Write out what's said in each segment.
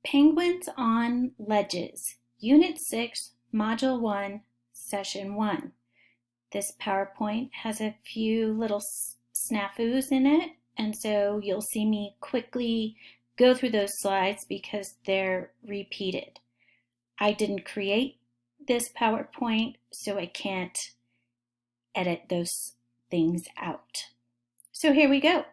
Penguins on Ledges, Unit 6, Module 1, Session 1. This PowerPoint has a few little snafus in it, and so you'll see me quickly go through those slides because they're repeated. I didn't create this PowerPoint, so I can't edit those things out. So here we go.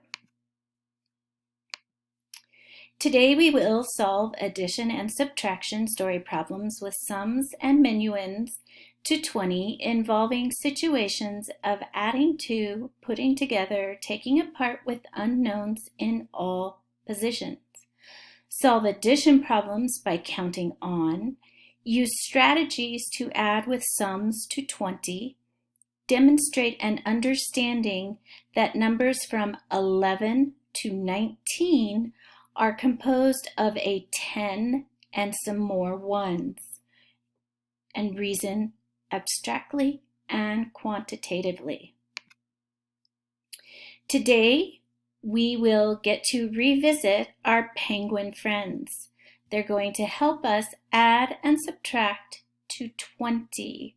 Today we will solve addition and subtraction story problems with sums and minuends to 20 involving situations of adding to, putting together, taking apart with unknowns in all positions. Solve addition problems by counting on. Use strategies to add with sums to 20. Demonstrate an understanding that numbers from 11 to 19 are composed of a 10 and some more ones, and reason abstractly and quantitatively. Today, we will get to revisit our penguin friends. They're going to help us add and subtract to 20.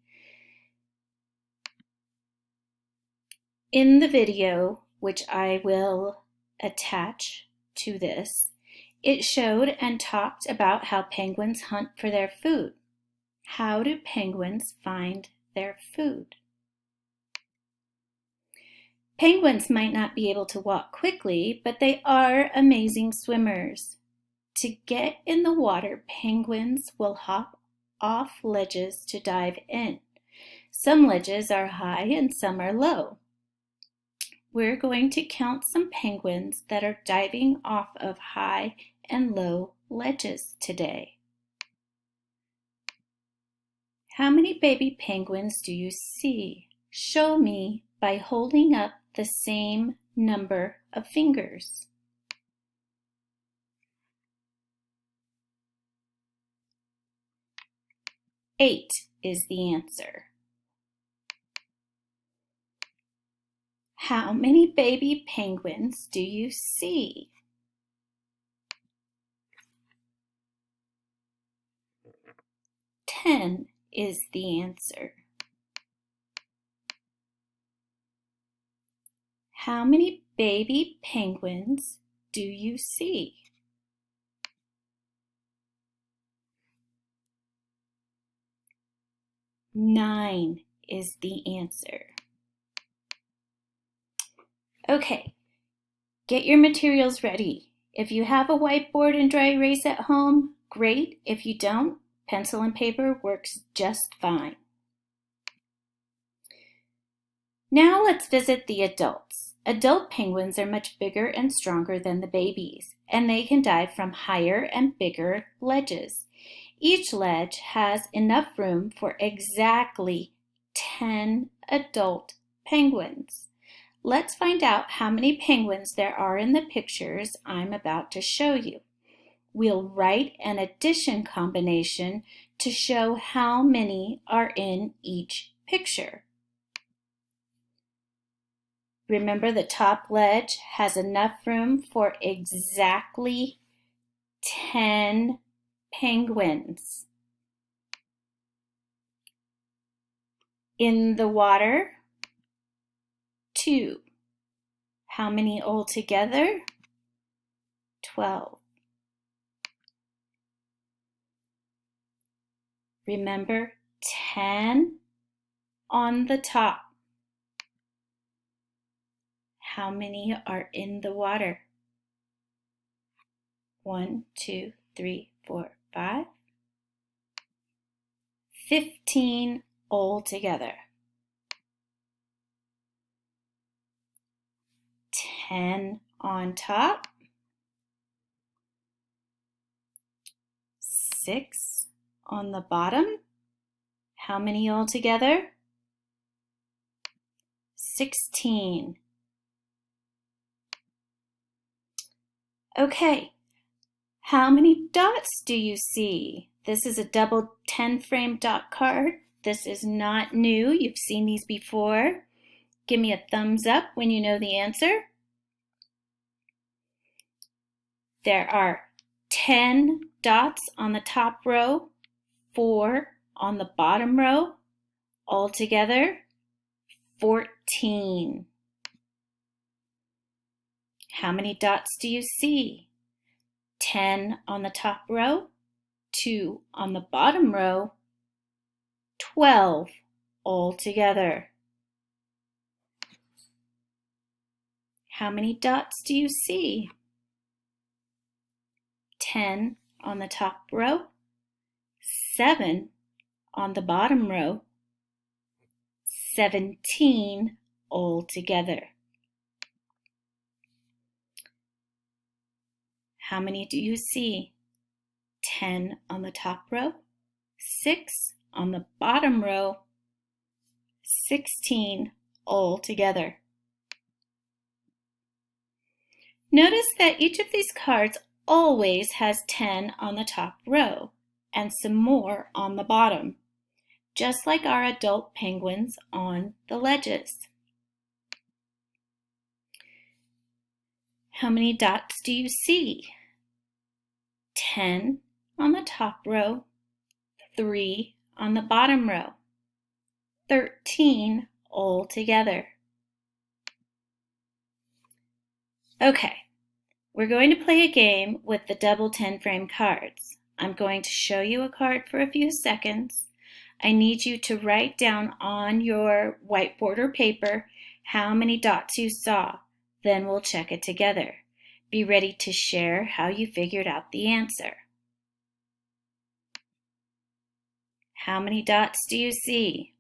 In the video, which I will attach to this, it showed and talked about how penguins hunt for their food. How do penguins find their food? Penguins might not be able to walk quickly, but they are amazing swimmers. To get in the water, penguins will hop off ledges to dive in. Some ledges are high and some are low. We're going to count some penguins that are diving off of high and low ledges today. How many baby penguins do you see? Show me by holding up the same number of fingers. Eight is the answer. How many baby penguins do you see? 10 is the answer. How many baby penguins do you see? 9 is the answer. Okay, get your materials ready. If you have a whiteboard and dry erase at home, great. If you don't, pencil and paper works just fine. Now let's visit the adults. Adult penguins are much bigger and stronger than the babies, and they can dive from higher and bigger ledges. Each ledge has enough room for exactly 10 adult penguins. Let's find out how many penguins there are in the pictures I'm about to show you. We'll write an addition combination to show how many are in each picture. Remember, the top ledge has enough room for exactly 10 penguins. In the water, 2. How many altogether? 12. Remember, 10 on the top. How many are in the water? 1, 2, 3, 4, 5. 15 altogether. 10 on top. 6 on the bottom. How many altogether? 16. Okay, how many dots do you see? This is a double 10-frame dot card. This is not new. You've seen these before. Give me a thumbs up when you know the answer. There are 10 dots on the top row, 4 on the bottom row, altogether 14. How many dots do you see? 10 on the top row, 2 on the bottom row, 12 altogether. How many dots do you see? 10 on the top row, 7 on the bottom row, 17 altogether. How many do you see? 10 on the top row, 6 on the bottom row, 16 altogether. Notice that each of these cards always has 10 on the top row and some more on the bottom, just like our adult penguins on the ledges. How many dots do you see? 10 on the top row, 3 on the bottom row, 13 altogether. Okay, we're going to play a game with the double 10 frame cards. I'm going to show you a card for a few seconds. I need you to write down on your whiteboard or paper how many dots you saw. Then we'll check it together. Be ready to share how you figured out the answer. How many dots do you see?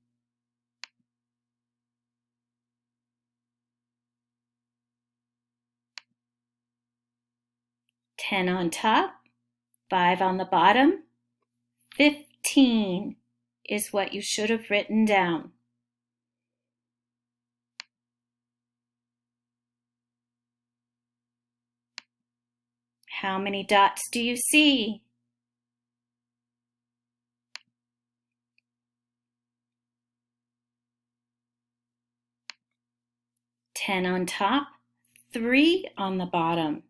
Ten on top, 5 on the bottom, 15 is what you should have written down. How many dots do you see? Ten on top, 3 on the bottom.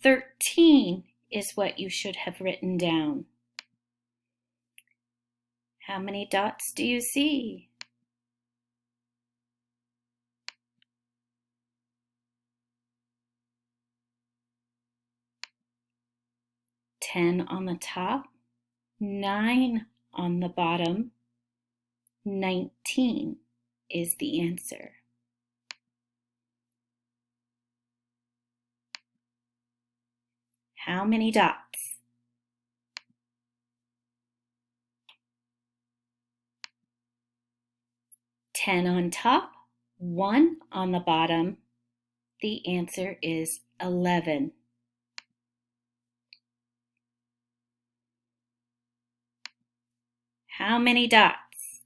13 is what you should have written down. How many dots do you see? Ten on the top, 9 on the bottom, 19 is the answer. How many dots? Ten on top, 1 on the bottom. The answer is 11. How many dots?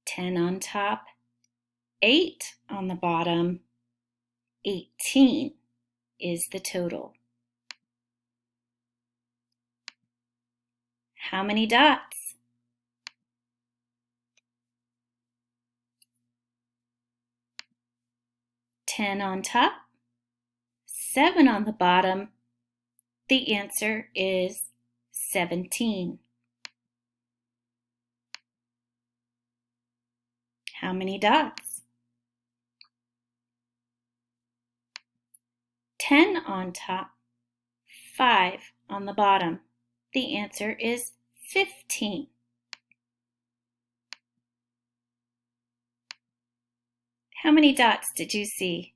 Ten on top, 8 on the bottom, 18 is the total. How many dots? Ten on top, 7 on the bottom. The answer is 17. How many dots? 10 on top, 5 on the bottom. The answer is 15. How many dots did you see?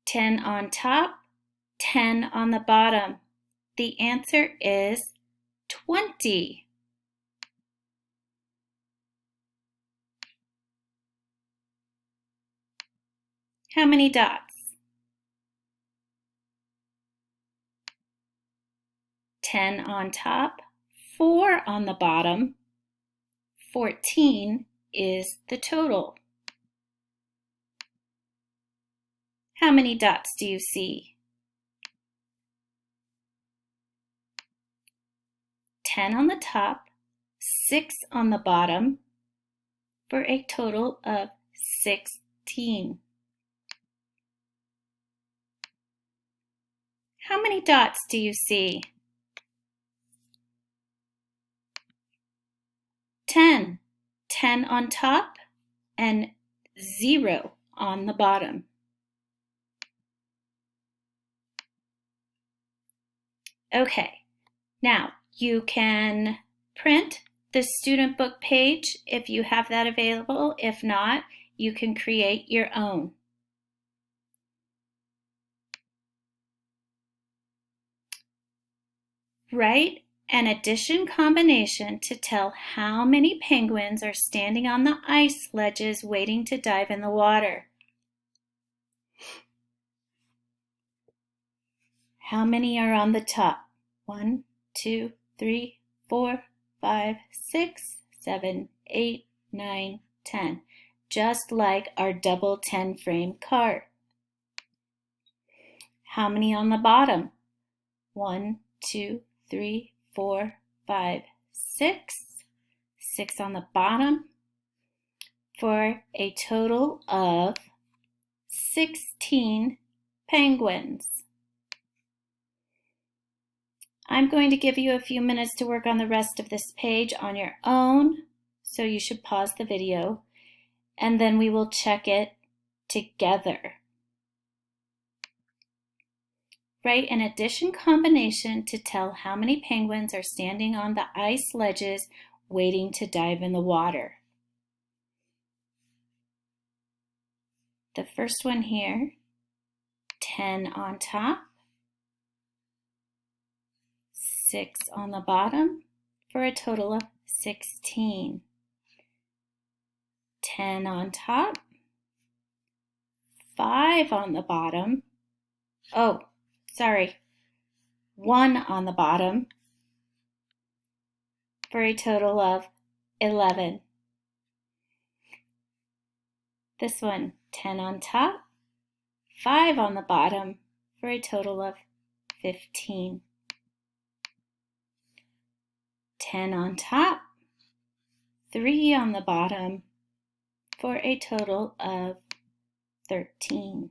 10 on top, 10 on the bottom. The answer is 20. How many dots? 10 on top, 4 on the bottom. 14 is the total. How many dots do you see? 10 on the top, 6 on the bottom for a total of 16. How many dots do you see? 10. 10 on top and 0 on the bottom. Okay, now you can print the student book page if you have that available. If not, you can create your own. Write an addition combination to tell how many penguins are standing on the ice ledges waiting to dive in the water. How many are on the top? 1, 2, 3, 4, 5, 6, 7, 8, 9, 10. Just like our double 10 frame card. How many on the bottom? 1, 2, 3, 4, 5, 6. 6 on the bottom for a total of 16 penguins. I'm going to give you a few minutes to work on the rest of this page on your own, so you should pause the video, and then we will check it together. Write an addition combination to tell how many penguins are standing on the ice ledges waiting to dive in the water. The first one here, 10 on top, 6 on the bottom for a total of 16. 10 on top, 5 on the bottom, 1 on the bottom for a total of 11. This one, 10 on top, 5 on the bottom for a total of 15. 10 on top, 3 on the bottom for a total of 13.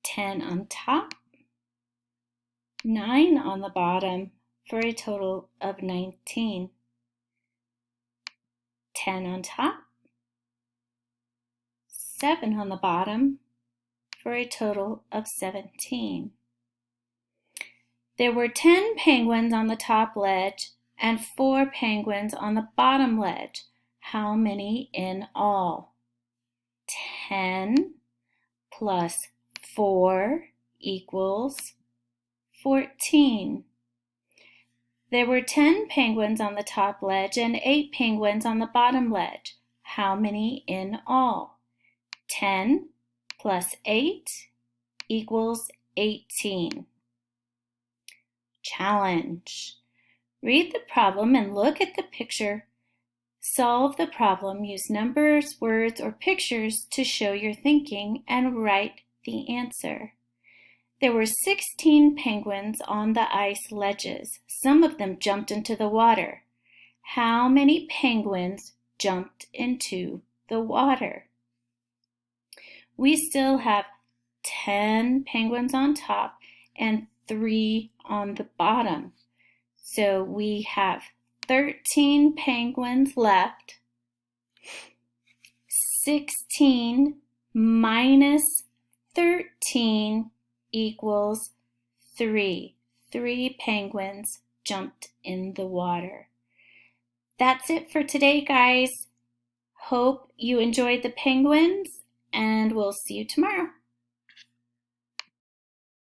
10 on top, 9 on the bottom for a total of 19. 10 on top, 7 on the bottom for a total of 17. There were 10 penguins on the top ledge and 4 penguins on the bottom ledge. How many in all? 10 plus 4 equals 14. There were 10 penguins on the top ledge and 8 penguins on the bottom ledge. How many in all? 10 plus 8 equals 18. Challenge. Read the problem and look at the picture. Solve the problem. Use numbers, words, or pictures to show your thinking and write the answer. There were 16 penguins on the ice ledges. Some of them jumped into the water. How many penguins jumped into the water? We still have 10 penguins on top and 3 on the bottom. So we have 13 penguins left. 16 minus 13 equals 3. 3 penguins jumped in the water. That's it for today, guys. Hope you enjoyed the penguins, and we'll see you tomorrow.